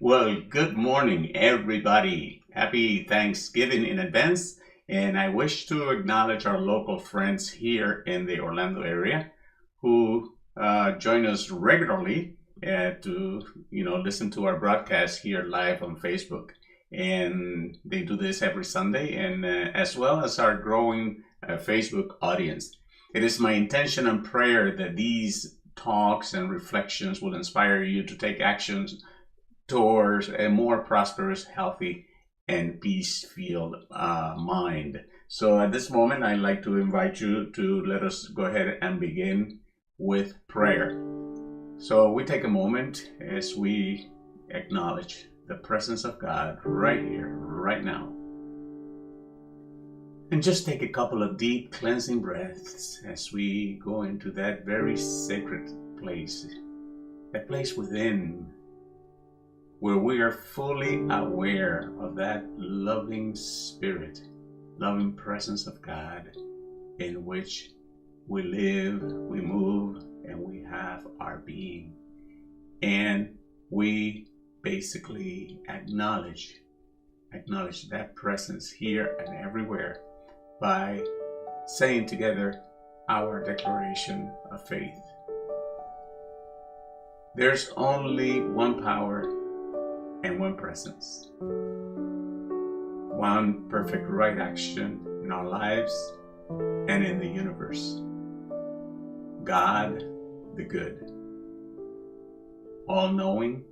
Well, good morning, everybody. Happy Thanksgiving in advance. And I wish to acknowledge our local friends here in the Orlando area who join us regularly to, listen to our broadcast here live on Facebook. And they do this every Sunday, and as well as our growing Facebook audience. It is my intention and prayer that these talks and reflections will inspire you to take actions towards a more prosperous, healthy, and peace-filled mind. So at this moment, I'd like to invite you to let us go ahead and begin with prayer. So we take a moment as we acknowledge the presence of God right here, right now. And just take a couple of deep cleansing breaths as we go into that very sacred place, that place within where we are fully aware of that loving spirit, loving presence of God in which we live, we move, and we have our being. And we basically acknowledge that presence here and everywhere by saying together our declaration of faith. There's only one power and one presence, one perfect right action in our lives and in the universe. God the good, all-knowing,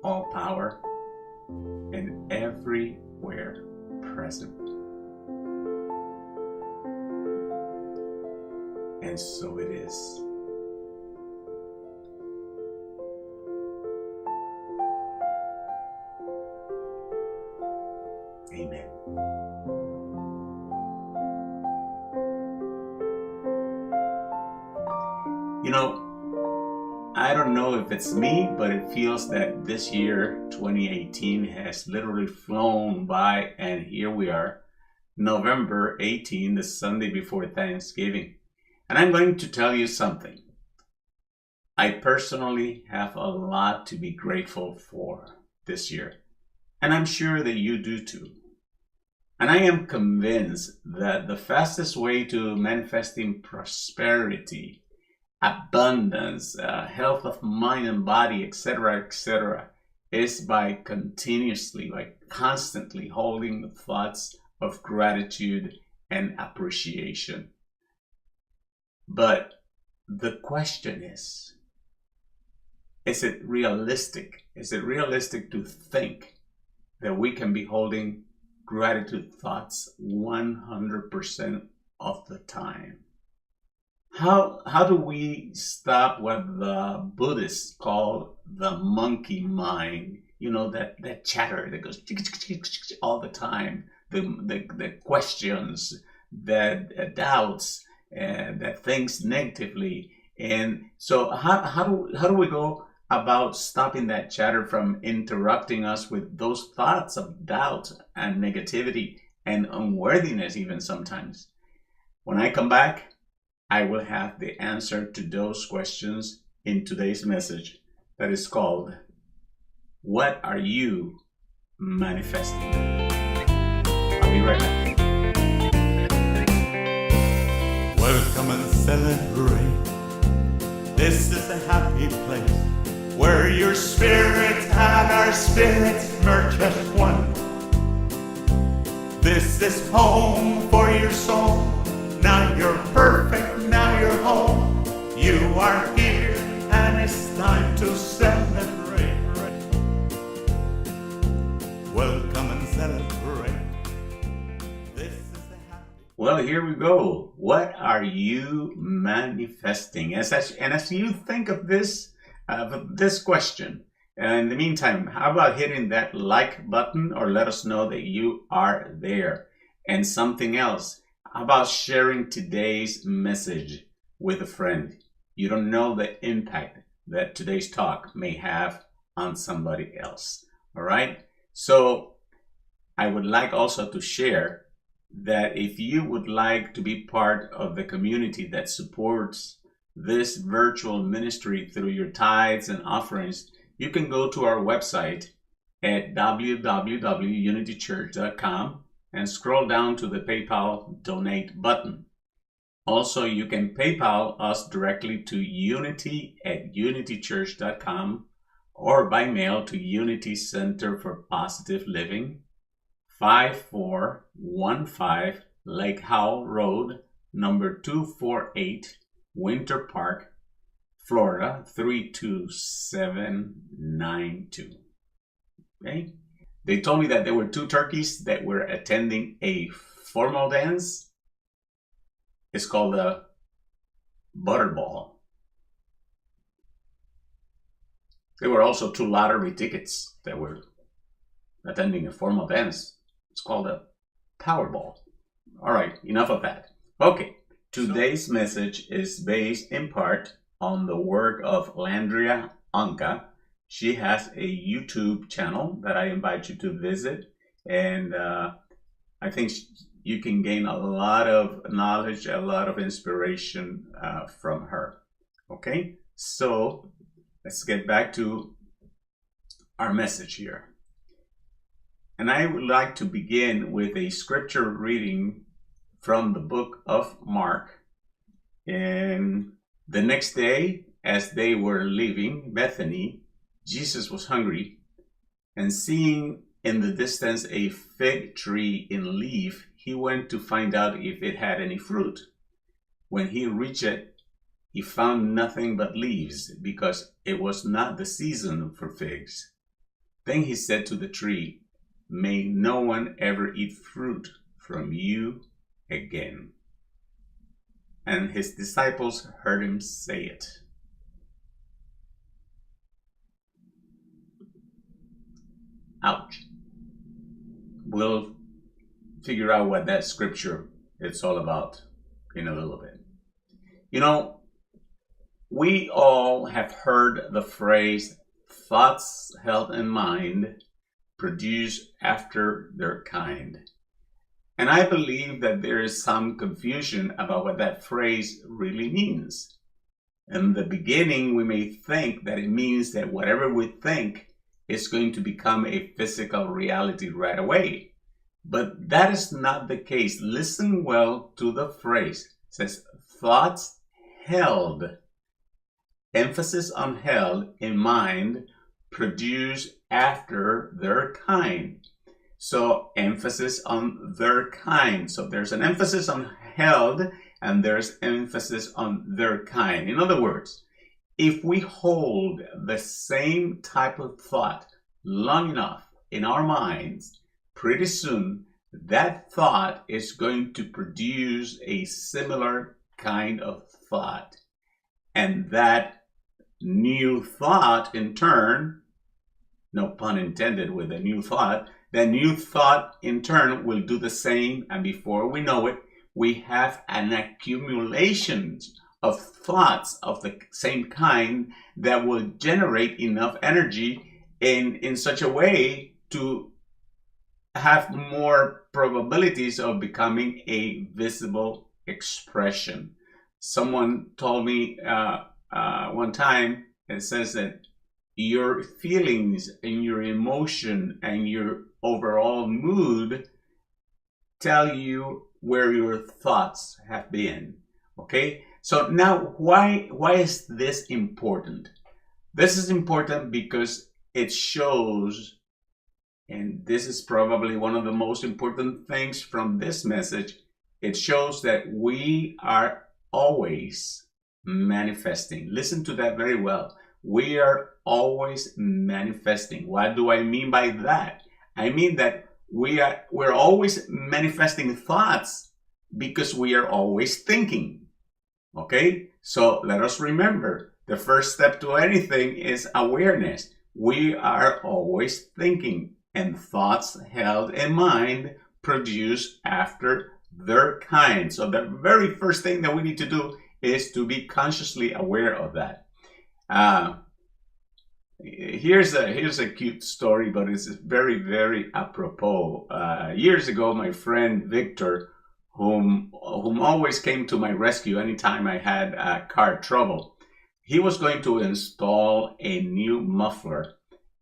all-power, and everywhere present. And so it is. Amen. I don't know if it's me, but it feels that this year, 2018, has literally flown by, and here we are, November 18, the Sunday before Thanksgiving. And I'm going to tell you something. I personally have a lot to be grateful for this year, and I'm sure that you do too. And I am convinced that the fastest way to manifesting prosperity, abundance, health of mind and body, etc., is by constantly holding the thoughts of gratitude and appreciation. But the question is it realistic? Is it realistic to think that we can be holding gratitude thoughts 100% of the time? How do we stop what the Buddhists call the monkey mind? That chatter that goes all the time, the questions, the doubts, that thinks negatively. And so how do we go about stopping that chatter from interrupting us with those thoughts of doubt and negativity and unworthiness even sometimes? When I come back, I will have the answer to those questions in today's message that is called, What Are You Manifesting? I'll be right back. Welcome and celebrate. This is a happy place where your spirit and our spirits merge as one. This is home for your soul. Now you're perfect, now you're home. You are here and it's time to celebrate. Welcome and celebrate. This is the happy. Well, here we go. What are you manifesting? As you think of this, this question. And in the meantime, how about hitting that like button or let us know that you are there? And something else, how about sharing today's message with a friend? You don't know the impact that today's talk may have on somebody else. All right? So I would like also to share that if you would like to be part of the community that supports this virtual ministry through your tithes and offerings, you can go to our website at www.unitychurch.com and scroll down to the PayPal donate button. Also, you can PayPal us directly to unity@unitychurch.com or by mail to Unity Center for Positive Living, 5415 Lake Howell Road, number 248, Winter Park, Florida 32792. Okay? They told me that there were 2 turkeys that were attending a formal dance. It's called a butterball. There were also 2 lottery tickets that were attending a formal dance. It's called a Powerball. All right, enough of that. Okay, today's message is based in part on the work of Landria Anca. She has a YouTube channel that I invite you to visit, and I think you can gain a lot of knowledge, a lot of inspiration from her. Okay, so let's get back to our message here. And I would like to begin with a scripture reading from the book of Mark. And the next day, as they were leaving Bethany, Jesus was hungry, and seeing in the distance a fig tree in leaf, he went to find out if it had any fruit. When he reached it, he found nothing but leaves, because it was not the season for figs. Then he said to the tree, "May no one ever eat fruit from you again." And his disciples heard him say it. Ouch. We'll figure out what that scripture is all about in a little bit. You know, we all have heard the phrase, thoughts held in mind produce after their kind. And I believe that there is some confusion about what that phrase really means. In the beginning, we may think that it means that whatever we think is going to become a physical reality right away. But that is not the case. Listen well to the phrase. It says, thoughts held, emphasis on held, in mind, produce after their kind. So emphasis on their kind. So there's an emphasis on held and there's emphasis on their kind. In other words, if we hold the same type of thought long enough in our minds, pretty soon that thought is going to produce a similar kind of thought. And that new thought in turn, no pun intended with a new thought, that new thought in turn will do the same, and before we know it, we have an accumulation of thoughts of the same kind that will generate enough energy in such a way to have more probabilities of becoming a visible expression. Someone told me one time, it says that your feelings and your emotion and your overall mood tell you where your thoughts have been. Okay? So now, why is this important? This is important because it shows, and this is probably one of the most important things from this message, it shows that we are always manifesting. Listen to that very well. We are always manifesting. What do I mean by that? I mean that we're always manifesting thoughts because we are always thinking. Okay? So let us remember the first step to anything is awareness. We are always thinking, and thoughts held in mind produce after their kind. So the very first thing that we need to do is to be consciously aware of that. Here's a cute story, but it's very, very apropos. Years ago, my friend Victor, whom always came to my rescue anytime I had car trouble, he was going to install a new muffler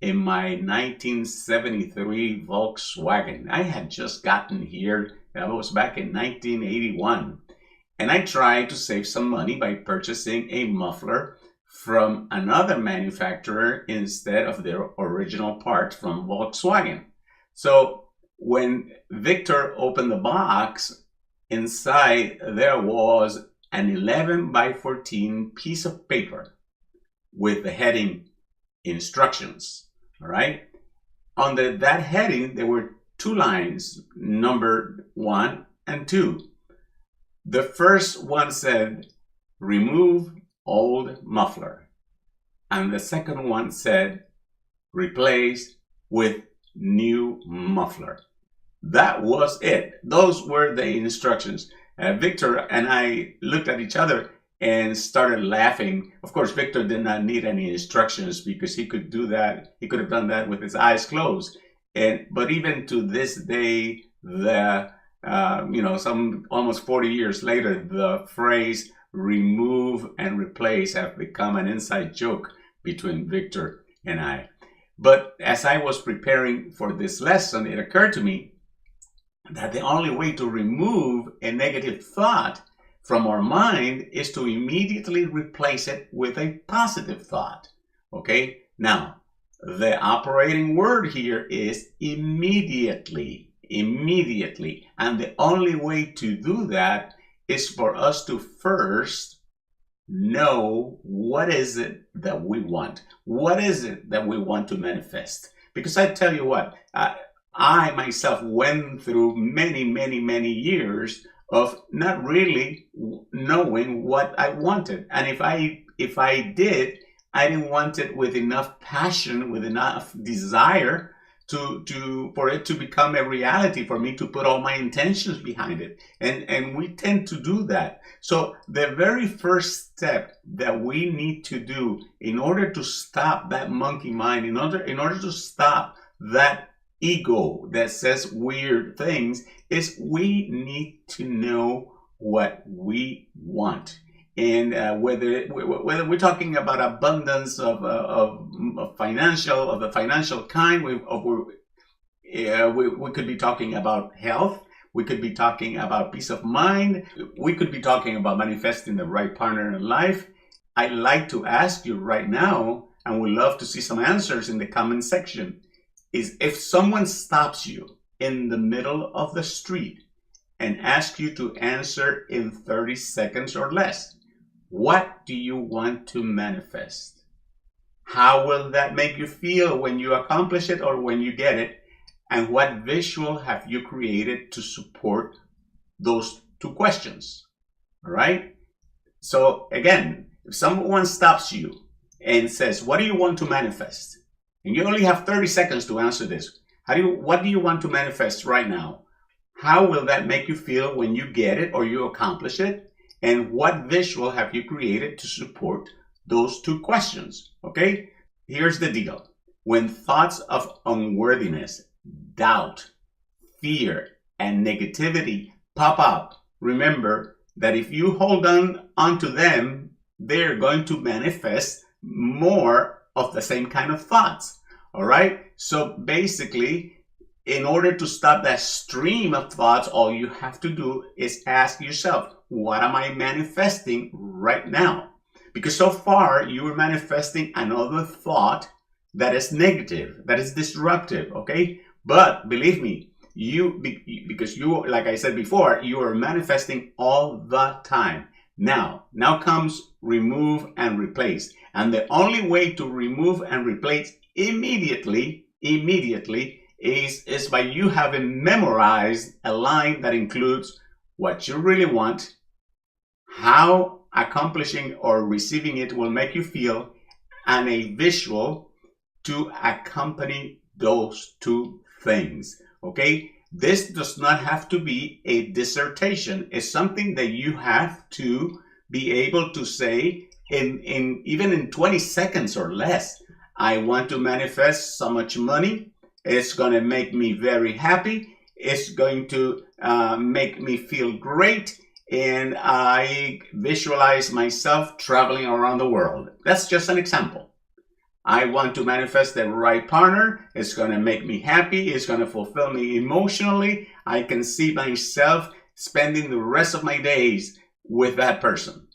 in my 1973 Volkswagen. I had just gotten here. That was back in 1981. And I tried to save some money by purchasing a muffler from another manufacturer instead of their original part from Volkswagen. So when Victor opened the box, inside there was an 11 by 14 piece of paper with the heading instructions. All right. Under that heading, there were two lines, numbered 1 and 2. The first one said, remove old muffler. And the second one said, replace with new muffler. That was it. Those were the instructions. Victor and I looked at each other and started laughing. Of course, Victor did not need any instructions because he could do that. He could have done that with his eyes closed. But even to this day, some almost 40 years later, the phrase remove and replace have become an inside joke between Victor and I. But as I was preparing for this lesson, it occurred to me that the only way to remove a negative thought from our mind is to immediately replace it with a positive thought. Okay? Now, the operating word here is immediately. Immediately. And the only way to do that is for us to first know what is it that we want. What is it that we want to manifest? Because I tell you what, I myself went through many, many, many years of not really knowing what I wanted. And if I did, I didn't want it with enough passion, with enough desire for it to become a reality, for me to put all my intentions behind it. And we tend to do that. So the very first step that we need to do in order to stop that monkey mind, in order to stop that ego that says weird things, is we need to know what we want. And whether we're talking about abundance of the financial kind, we could be talking about health. We could be talking about peace of mind. We could be talking about manifesting the right partner in life. I'd like to ask you right now, and would love to see some answers in the comment section, is if someone stops you in the middle of the street and asks you to answer in 30 seconds or less, what do you want to manifest? How will that make you feel when you accomplish it or when you get it? And what visual have you created to support those two questions? All right? So again, if someone stops you and says, what do you want to manifest? And you only have 30 seconds to answer this. What do you want to manifest right now? How will that make you feel when you get it or you accomplish it? And what visual have you created to support those two questions? Okay? Here's the deal. When thoughts of unworthiness, doubt, fear, and negativity pop up, remember that if you hold on onto them, they're going to manifest more of the same kind of thoughts. All right? So basically, in order to stop that stream of thoughts, all you have to do is ask yourself, what am I manifesting right now? Because so far, you are manifesting another thought that is negative, that is disruptive, okay? But believe me, because you, like I said before, you are manifesting all the time. Now comes remove and replace. And the only way to remove and replace immediately is by you having memorized a line that includes what you really want, how accomplishing or receiving it will make you feel, and a visual to accompany those two things. Okay? This does not have to be a dissertation. It's something that you have to be able to say in even in 20 seconds or less. I want to manifest so much money. It's going to make me very happy. It's going to make me feel great. And I visualize myself traveling around the world. That's just an example. I want to manifest the right partner. It's going to make me happy. It's going to fulfill me emotionally. I can see myself spending the rest of my days with that person.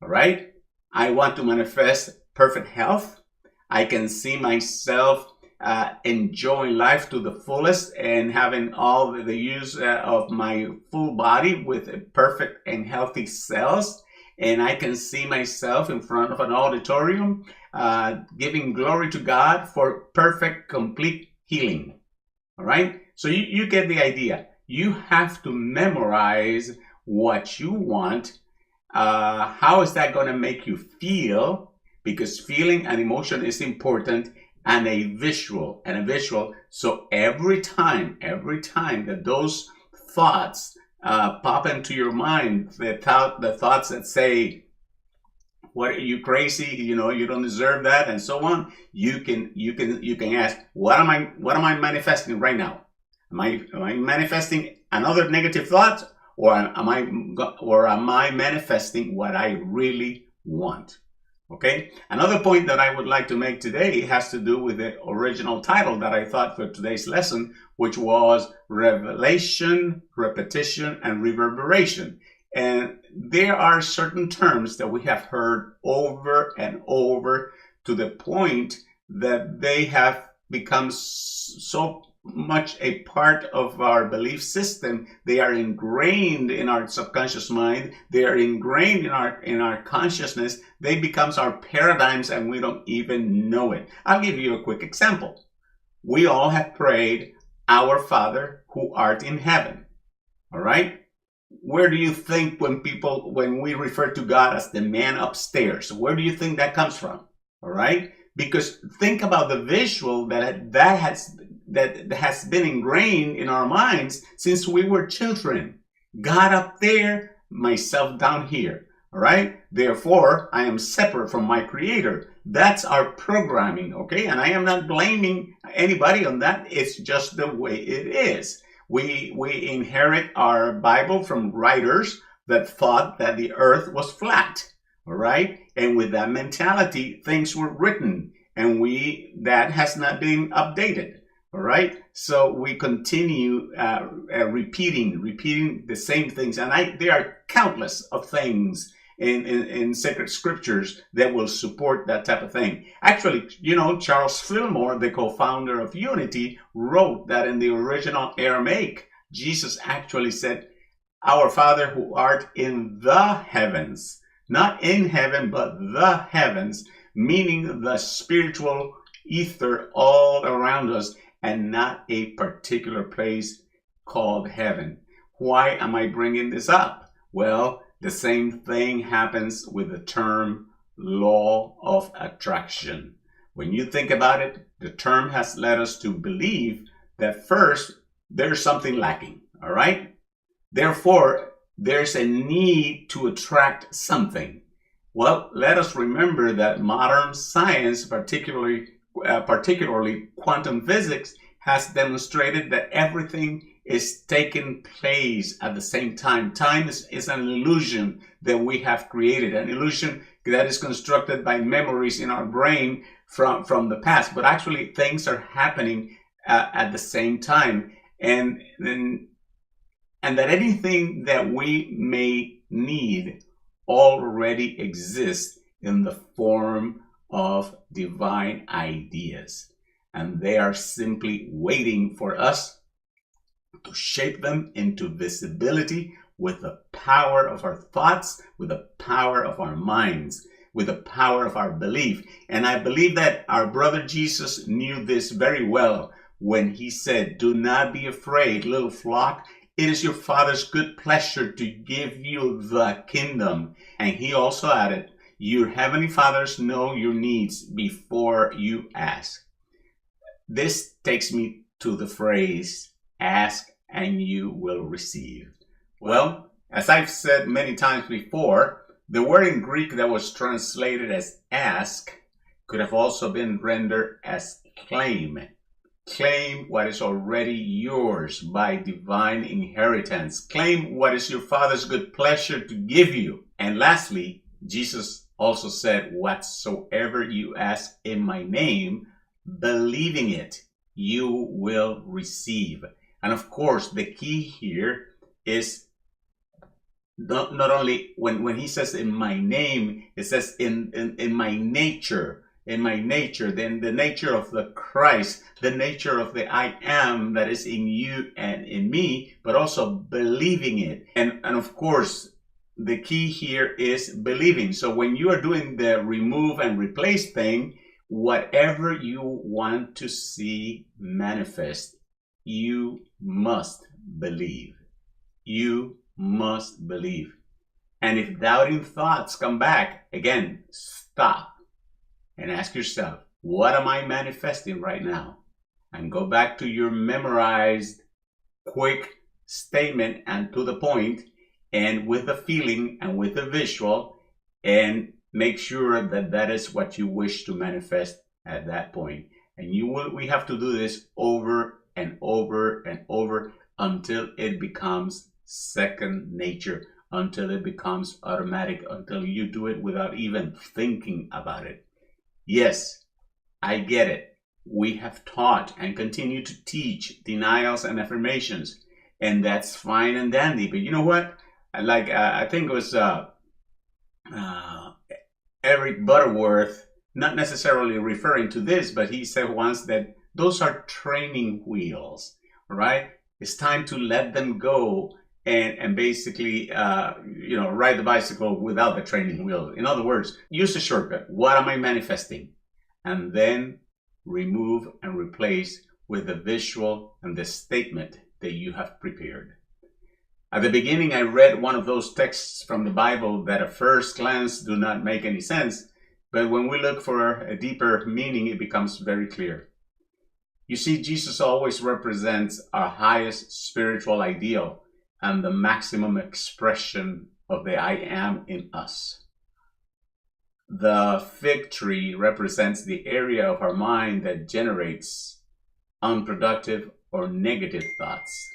All right? I want to manifest perfect health. I can see myself enjoying life to the fullest and having all the use of my full body with perfect and healthy cells. And I can see myself in front of an auditorium giving glory to God for perfect, complete healing. All right? So you get the idea. You have to memorize what you want. How is that going to make you feel? Because feeling and emotion is important, and a visual. So every time that those thoughts pop into your mind, the thoughts that say, "What are you crazy? You don't deserve that," and so on. You can ask, what am I manifesting right now? Am I manifesting another negative thought, or am I manifesting what I really want? Okay. Another point that I would like to make today has to do with the original title that I thought for today's lesson, which was Revelation, Repetition, and Reverberation. And there are certain terms that we have heard over and over to the point that they have become so much a part of our belief system. They are ingrained in our subconscious mind. They are ingrained in our consciousness. They become our paradigms, and we don't even know it. I'll give you a quick example. We all have prayed, "Our Father who art in heaven." All right? Where do you think when we refer to God as the man upstairs, where do you think that comes from? All right? Because think about the visual that has been ingrained in our minds since we were children. God up there, myself down here. All right? Therefore, I am separate from my Creator. That's our programming, okay? And I am not blaming anybody on that. It's just the way it is. We inherit our Bible from writers that thought that the earth was flat. All right? And with that mentality, things were written, and that has not been updated. All right? So we continue repeating the same things. And there are countless of things in sacred scriptures that will support that type of thing. Actually, Charles Fillmore, the co-founder of Unity, wrote that in the original Aramaic, Jesus actually said, "Our Father who art in the heavens." Not in heaven, but the heavens, meaning the spiritual ether all around us, and not a particular place called heaven. Why am I bringing this up? Well, the same thing happens with the term law of attraction. When you think about it, the term has led us to believe that first, there's something lacking, all right? Therefore, there's a need to attract something. Well, let us remember that modern science, particularly quantum physics, has demonstrated that everything is taking place at the same time. Time is an illusion that we have created, an illusion that is constructed by memories in our brain from the past. But actually, things are happening at the same time. And that anything that we may need already exists in the form of divine ideas. And they are simply waiting for us to shape them into visibility with the power of our thoughts, with the power of our minds, with the power of our belief. And I believe that our brother Jesus knew this very well when he said, "Do not be afraid, little flock. It is your Father's good pleasure to give you the kingdom. And he also added, your heavenly fathers know your needs before you ask. This takes me to the phrase, ask and you will receive. Well, as I've said many times before, the word in Greek that was translated as ask could have also been rendered as claim. Claim what is already yours by divine inheritance. Claim what is your Father's good pleasure to give you. And lastly, Jesus also said, whatsoever you ask in my name, believing it, you will receive. And of course, the key here is not only when he says in my name, it says in my nature. In my nature, then the nature of the Christ, the nature of the I am that is in you and in me, but also believing it. And of course, the key here is believing. So when you are doing the remove and replace thing, whatever you want to see manifest, you must believe. You must believe. And if doubting thoughts come back, again, stop and ask yourself, what am I manifesting right now? And go back to your memorized, quick statement and to the point, and with the feeling and with the visual, and make sure that that is what you wish to manifest at that point. And we have to do this over and over and over until it becomes second nature, until it becomes automatic, until you do it without even thinking about it. Yes, I get it. We have taught and continue to teach denials and affirmations, and that's fine and dandy. But you know what? I think it was Eric Butterworth, not necessarily referring to this, but he said once that those are training wheels, right? It's time to let them go and basically, ride the bicycle without the training wheel. In other words, use a shortcut. What am I manifesting? And then remove and replace with the visual and the statement that you have prepared. At the beginning, I read one of those texts from the Bible that at first glance do not make any sense, but when we look for a deeper meaning, it becomes very clear. You see, Jesus always represents our highest spiritual ideal and the maximum expression of the I am in us. The fig tree represents the area of our mind that generates unproductive or negative thoughts.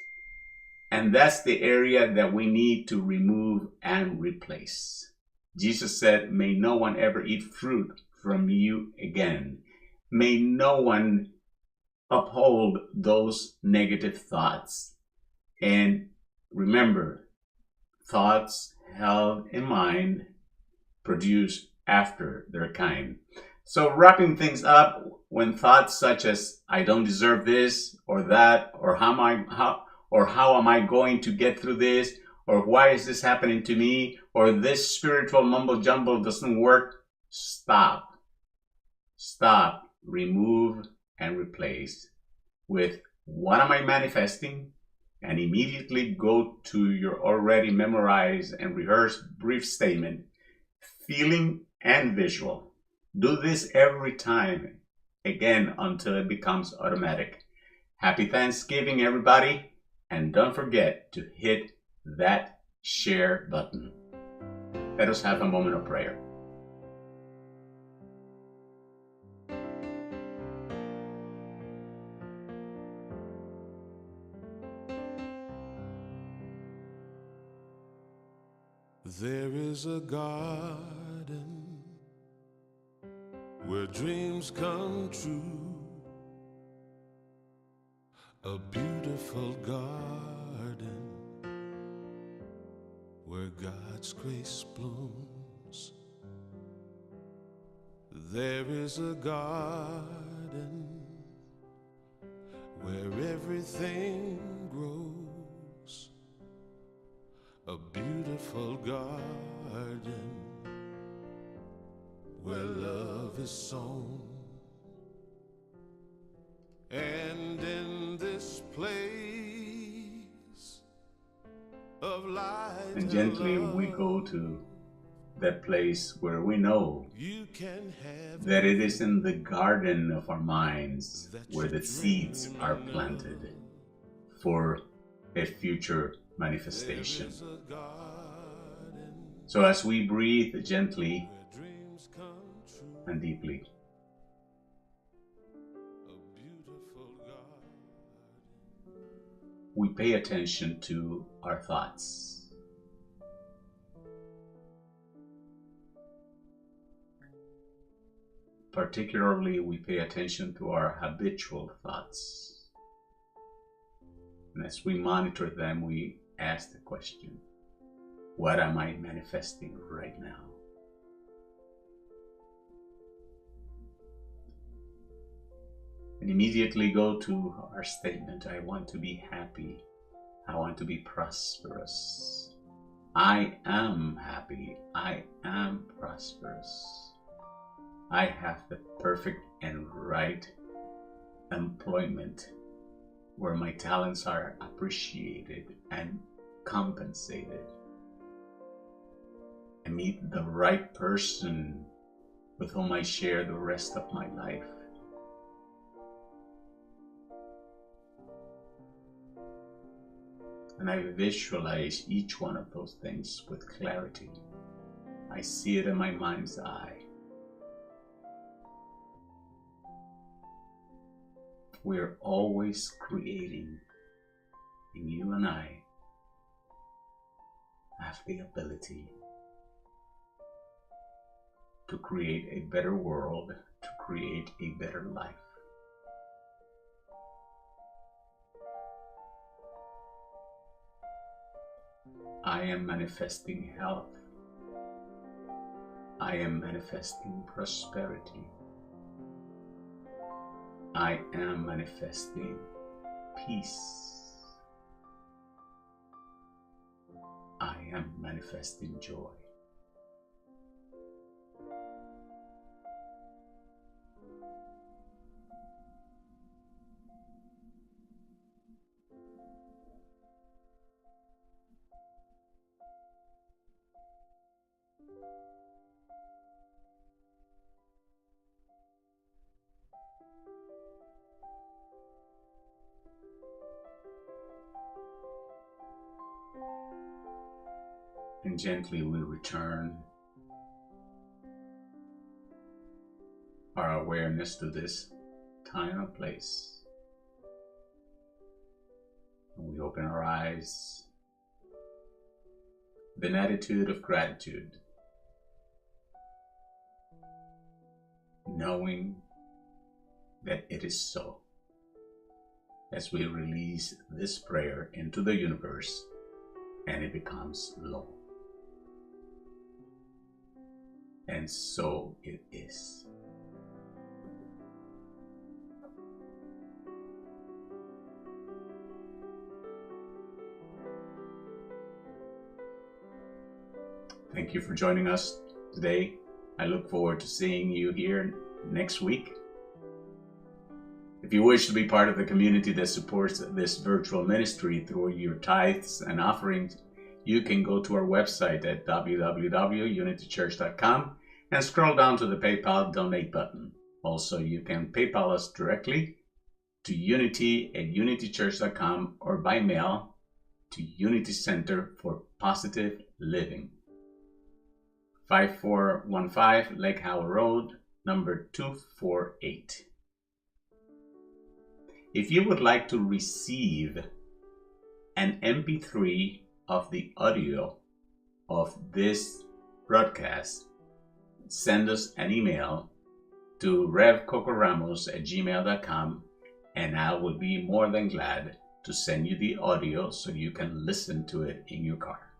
And that's the area that we need to remove and replace. Jesus said, may no one ever eat fruit from you again. May no one uphold those negative thoughts. And remember, thoughts held in mind produce after their kind. So wrapping things up, when thoughts such as I don't deserve this or that, or how am I going to get through this, or why is this happening to me, or this spiritual mumbo jumbo doesn't work, stop, remove and replace with what am I manifesting, and immediately go to your already memorized and rehearsed brief statement, feeling and visual. Do this every time, again, until it becomes automatic. Happy Thanksgiving, everybody, and don't forget to hit that share button. Let us have a moment of prayer. There is a garden where dreams come true, a beautiful garden where God's grace blooms. There is a garden where everything grows, a beautiful garden where love is sown. And in this place And gently we go to that place where we know that it is in the garden of our minds where the seeds are planted for a future manifestation. So as we breathe gently and deeply, we pay attention to our thoughts. Particularly, we pay attention to our habitual thoughts. And as we monitor them, we ask the question, what am I manifesting right now? And immediately go to our statement, I want to be happy. I want to be prosperous. I am happy. I am prosperous. I have the perfect and right employment where my talents are appreciated and compensated. I meet the right person with whom I share the rest of my life. And I visualize each one of those things with clarity. I see it in my mind's eye. We're always creating, and you and I have the ability to create a better world, to create a better life. I am manifesting health. I am manifesting prosperity. I am manifesting peace. I am manifesting joy. And gently we return our awareness to this time and place. And we open our eyes with an attitude of gratitude, knowing that it is so. As we release this prayer into the universe and it becomes law. And so it is. Thank you for joining us today. I look forward to seeing you here next week. If you wish to be part of the community that supports this virtual ministry through your tithes and offerings, you can go to our website at www.unitychurch.com and scroll down to the PayPal donate button. Also, you can PayPal us directly to unity@unitychurch.com or by mail to Unity Center for Positive Living, 5415 Lake Howell Road, number 248. If you would like to receive an MP3 of the audio of this broadcast, send us an email to revcocoramos@gmail.com and I will be more than glad to send you the audio so you can listen to it in your car.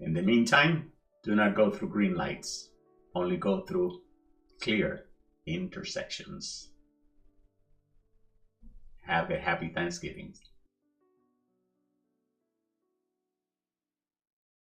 In the meantime, do not go through green lights, only go through clear intersections. Have a happy Thanksgiving.